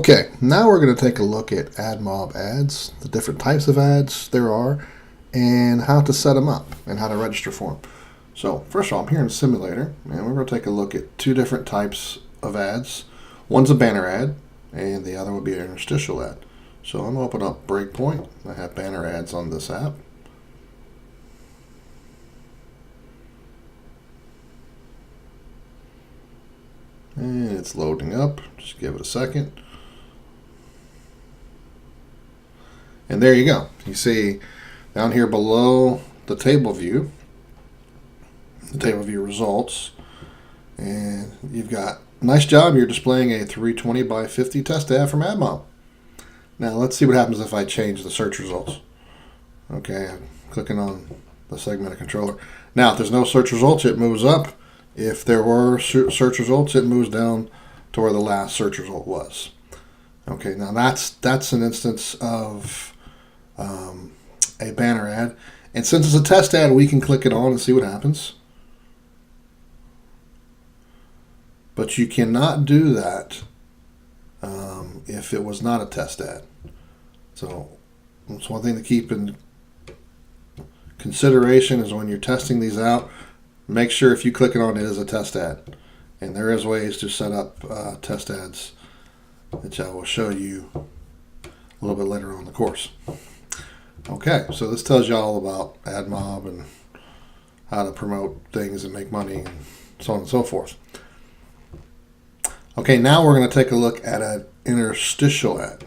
Okay, now we're going to take a look at AdMob ads, the different types of ads there are, and how to set them up and how to register for them. So first of all, I'm here in the simulator, and we're going to take a look at two different types of ads. One's a banner ad, and the other would be an interstitial ad. So I'm going to open up Breakpoint. I have banner ads on this app. And it's loading up. Just give it a second. And there you go. You see down here below the table view results, and you've got, nice job, you're displaying a 320 by 50 test ad from AdMob. Now let's see what happens if I change the search results. Okay, I'm clicking on the segmented controller. Now if there's no search results, it moves up. If there were search results, it moves down to where the last search result was. Okay, now that's an instance of a banner ad, and since it's a test ad, we can click it on and see what happens. But you cannot do that if it was not a test ad. So that's one thing to keep in consideration is when you're testing these out, make sure if you click it on, it is a test ad. And there is ways to set up test ads, which I will show you a little bit later on in the course. Okay, so this tells you all about AdMob and how to promote things and make money and so on and so forth. Okay, now we're going to take a look at an interstitial ad.